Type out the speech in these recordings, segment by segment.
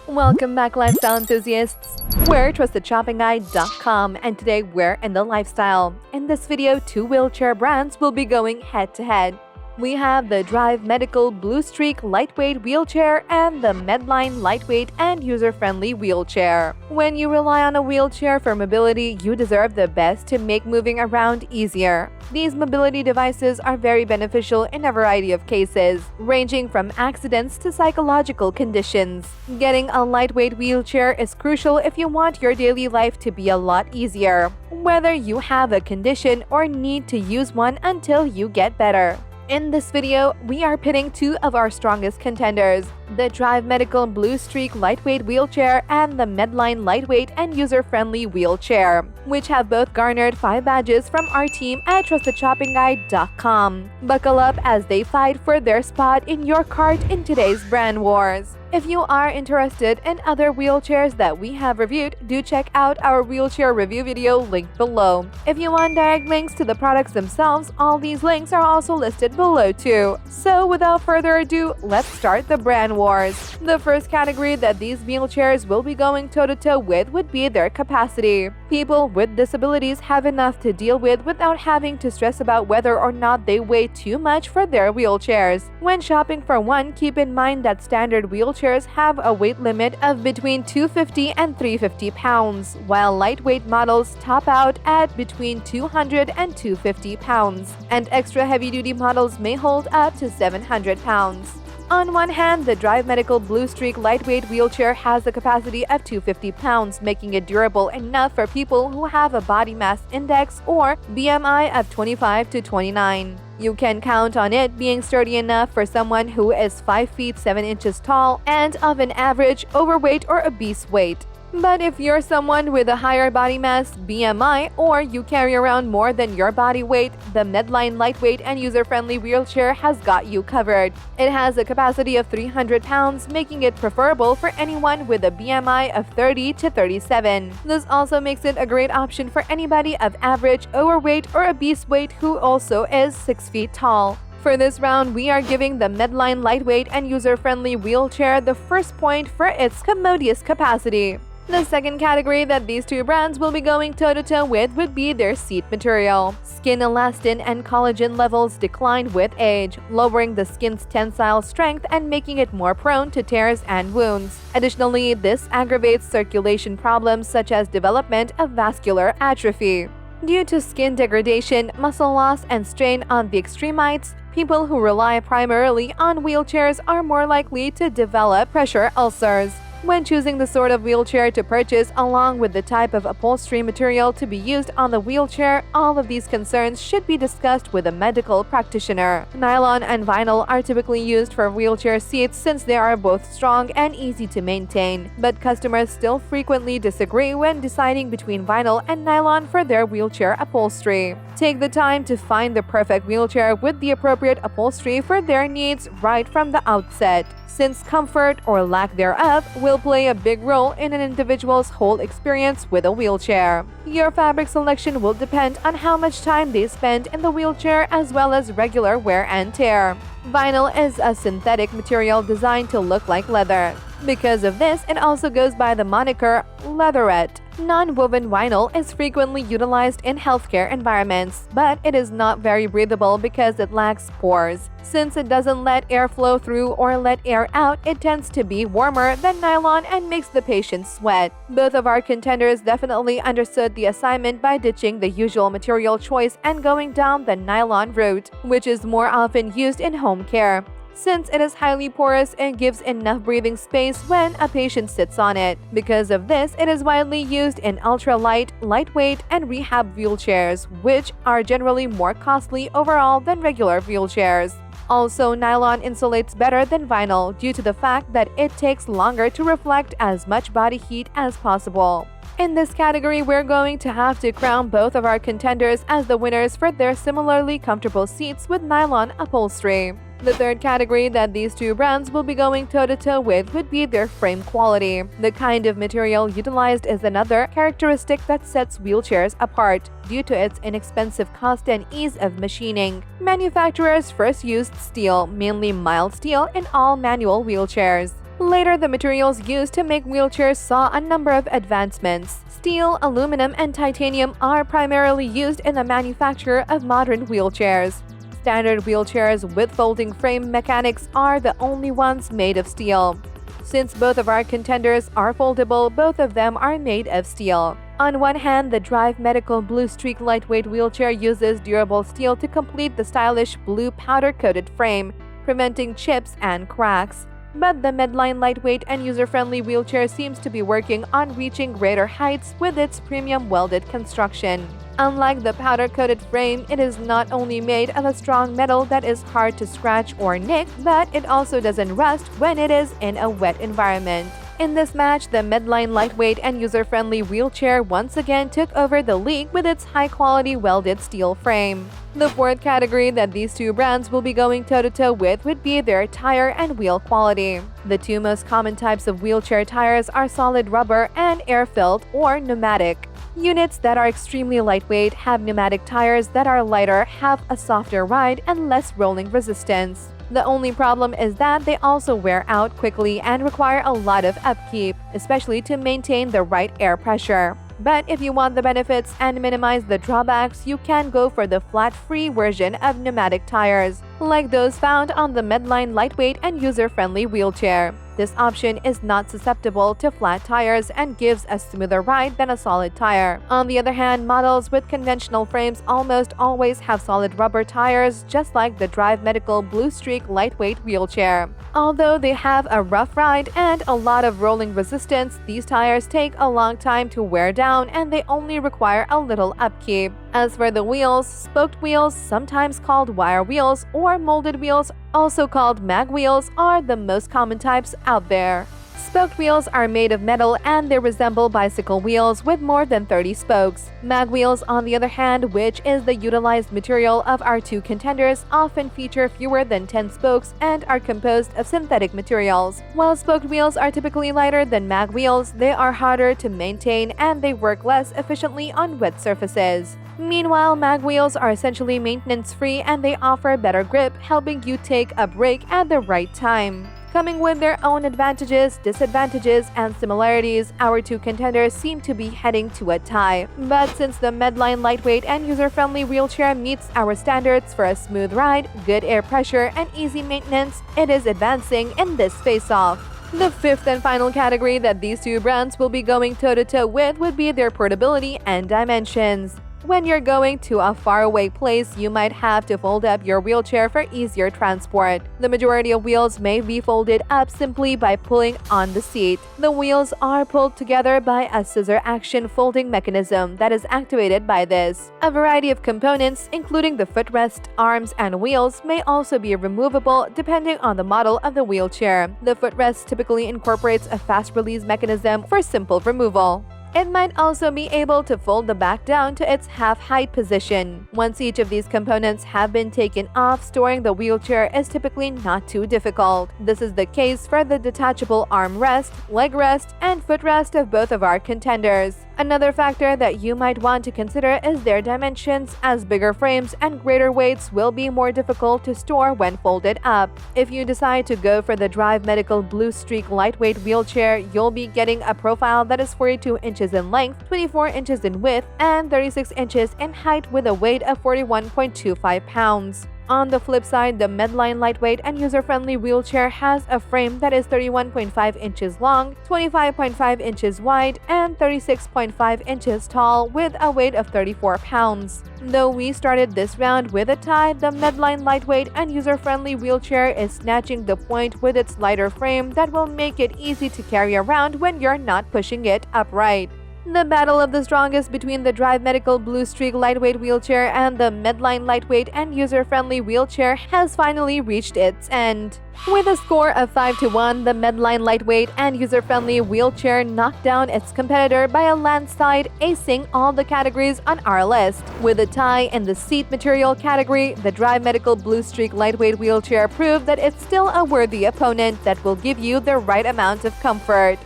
Welcome back, lifestyle enthusiasts. We're trustedshopingguide.com, and today we're in the lifestyle. In this video, two wheelchair brands will be going head-to-head. We have the Drive Medical Blue Streak lightweight wheelchair and the Medline lightweight and user-friendly wheelchair. When you rely on a wheelchair for mobility, you deserve the best to make moving around easier. These mobility devices are very beneficial in a variety of cases, ranging from accidents to psychological conditions. Getting a lightweight wheelchair is crucial if you want your daily life to be a lot easier, whether you have a condition or need to use one until you get better. In this video, we are pitting two of our strongest contenders, the Drive Medical Blue Streak lightweight wheelchair and the Medline lightweight and user-friendly wheelchair, which have both garnered 5 badges from our team at trustedshopingguide.com. Buckle up as they fight for their spot in your cart in today's brand wars. If you are interested in other wheelchairs that we have reviewed, do check out our wheelchair review video linked below. If you want direct links to the products themselves, all these links are also listed below too. So without further ado, let's start the brand wars. The first category that these wheelchairs will be going toe-to-toe with would be their capacity. People with disabilities have enough to deal with without having to stress about whether or not they weigh too much for their wheelchairs. When shopping for one, keep in mind that standard wheelchairs have a weight limit of between 250 and 350 pounds, while lightweight models top out at between 200 and 250 pounds, and extra heavy-duty models may hold up to 700 pounds. On one hand, the Drive Medical Blue Streak lightweight wheelchair has a capacity of 250 pounds, making it durable enough for people who have a body mass index or BMI of 25 to 29. You can count on it being sturdy enough for someone who is 5 feet 7 inches tall and of an average overweight or obese weight. But if you're someone with a higher body mass, BMI, or you carry around more than your body weight, the Medline lightweight and user-friendly wheelchair has got you covered. It has a capacity of 300 pounds, making it preferable for anyone with a BMI of 30 to 37. This also makes it a great option for anybody of average, overweight, or obese weight who also is 6 feet tall. For this round, we are giving the Medline lightweight and user-friendly wheelchair the first point for its commodious capacity. The second category that these two brands will be going toe-to-toe with would be their seat material. Skin elastin and collagen levels decline with age, lowering the skin's tensile strength and making it more prone to tears and wounds. Additionally, this aggravates circulation problems such as development of vascular atrophy. Due to skin degradation, muscle loss, and strain on the extremites, people who rely primarily on wheelchairs are more likely to develop pressure ulcers. When choosing the sort of wheelchair to purchase along with the type of upholstery material to be used on the wheelchair, all of these concerns should be discussed with a medical practitioner. Nylon and vinyl are typically used for wheelchair seats since they are both strong and easy to maintain, but customers still frequently disagree when deciding between vinyl and nylon for their wheelchair upholstery. Take the time to find the perfect wheelchair with the appropriate upholstery for their needs right from the outset, since comfort or lack thereof will play a big role in an individual's whole experience with a wheelchair. Your fabric selection will depend on how much time they spend in the wheelchair as well as regular wear and tear. Vinyl is a synthetic material designed to look like leather. Because of this, it also goes by the moniker leatherette. Non-woven vinyl is frequently utilized in healthcare environments, but it is not very breathable because it lacks pores. Since it doesn't let air flow through or let air out, it tends to be warmer than nylon and makes the patient sweat. Both of our contenders definitely understood the assignment by ditching the usual material choice and going down the nylon route, which is more often used in home care. Since it is highly porous, it gives enough breathing space when a patient sits on it. Because of this, it is widely used in ultralight, lightweight, and rehab wheelchairs, which are generally more costly overall than regular wheelchairs. Also, nylon insulates better than vinyl due to the fact that it takes longer to reflect as much body heat as possible. In this category, we're going to have to crown both of our contenders as the winners for their similarly comfortable seats with nylon upholstery. The third category that these two brands will be going toe-to-toe with would be their frame quality. The kind of material utilized is another characteristic that sets wheelchairs apart due to its inexpensive cost and ease of machining. Manufacturers first used steel, mainly mild steel, in all manual wheelchairs. Later, the materials used to make wheelchairs saw a number of advancements. Steel, aluminum, and titanium are primarily used in the manufacture of modern wheelchairs. Standard wheelchairs with folding frame mechanics are the only ones made of steel. Since both of our contenders are foldable, both of them are made of steel. On one hand, the Drive Medical Blue Streak lightweight wheelchair uses durable steel to complete the stylish blue powder-coated frame, preventing chips and cracks. But the Medline lightweight and user-friendly wheelchair seems to be working on reaching greater heights with its premium welded construction. Unlike the powder-coated frame, it is not only made of a strong metal that is hard to scratch or nick, but it also doesn't rust when it is in a wet environment. In this match, the Medline lightweight and user-friendly wheelchair once again took over the league with its high-quality welded steel frame. The fourth category that these two brands will be going toe-to-toe with would be their tire and wheel quality. The two most common types of wheelchair tires are solid rubber and air-filled or pneumatic. Units that are extremely lightweight have pneumatic tires that are lighter, have a softer ride, and less rolling resistance. The only problem is that they also wear out quickly and require a lot of upkeep, especially to maintain the right air pressure. But if you want the benefits and minimize the drawbacks, you can go for the flat-free version of pneumatic tires, like those found on the Medline lightweight and user-friendly wheelchair. This option is not susceptible to flat tires and gives a smoother ride than a solid tire. On the other hand, models with conventional frames almost always have solid rubber tires, just like the Drive Medical Blue Streak lightweight wheelchair. Although they have a rough ride and a lot of rolling resistance, these tires take a long time to wear down and they only require a little upkeep. As for the wheels, spoked wheels, sometimes called wire wheels or molded wheels, also called mag wheels, are the most common types out there. Spoked wheels are made of metal and they resemble bicycle wheels with more than 30 spokes. Mag wheels, on the other hand, which is the utilized material of our two contenders, often feature fewer than 10 spokes and are composed of synthetic materials. While spoked wheels are typically lighter than mag wheels, they are harder to maintain and they work less efficiently on wet surfaces. Meanwhile, mag wheels are essentially maintenance-free and they offer better grip, helping you take a break at the right time. Coming with their own advantages, disadvantages, and similarities, our two contenders seem to be heading to a tie. But since the Medline lightweight and user-friendly wheelchair meets our standards for a smooth ride, good air pressure, and easy maintenance, it is advancing in this face-off. The fifth and final category that these two brands will be going toe-to-toe with would be their portability and dimensions. When you're going to a faraway place, you might have to fold up your wheelchair for easier transport. The majority of wheels may be folded up simply by pulling on the seat. The wheels are pulled together by a scissor action folding mechanism that is activated by this. A variety of components, including the footrest, arms, and wheels, may also be removable depending on the model of the wheelchair. The footrest typically incorporates a fast-release mechanism for simple removal. It might also be able to fold the back down to its half-height position. Once each of these components have been taken off, storing the wheelchair is typically not too difficult. This is the case for the detachable armrest, leg rest, and footrest of both of our contenders. Another factor that you might want to consider is their dimensions, as bigger frames and greater weights will be more difficult to store when folded up. If you decide to go for the Drive Medical Blue Streak lightweight wheelchair, you'll be getting a profile that is 42 inches in length, 24 inches in width, and 36 inches in height with a weight of 41.25 pounds. On the flip side, the Medline lightweight and user-friendly wheelchair has a frame that is 31.5 inches long, 25.5 inches wide, and 36.5 inches tall with a weight of 34 pounds. Though we started this round with a tie, the Medline lightweight and user-friendly wheelchair is snatching the point with its lighter frame that will make it easy to carry around when you're not pushing it upright. The battle of the strongest between the Drive Medical Blue Streak lightweight wheelchair and the Medline lightweight and user-friendly wheelchair has finally reached its end. With a score of 5-1, the Medline lightweight and user-friendly wheelchair knocked down its competitor by a landslide, acing all the categories on our list. With a tie in the seat material category, the Drive Medical Blue Streak lightweight wheelchair proved that it's still a worthy opponent that will give you the right amount of comfort.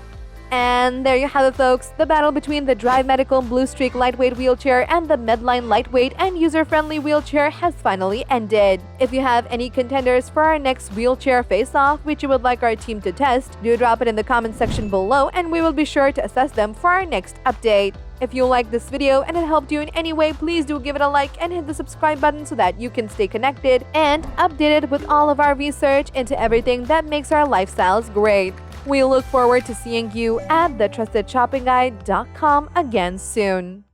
And there you have it, folks. The battle between the Drive Medical Blue Streak lightweight wheelchair and the Medline lightweight and user-friendly wheelchair has finally ended. If you have any contenders for our next wheelchair face-off which you would like our team to test, do drop it in the comment section below and we will be sure to assess them for our next update. If you liked this video and it helped you in any way, please do give it a like and hit the subscribe button so that you can stay connected and updated with all of our research into everything that makes our lifestyles great. We look forward to seeing you at thetrustedShoppingGuide.com again soon.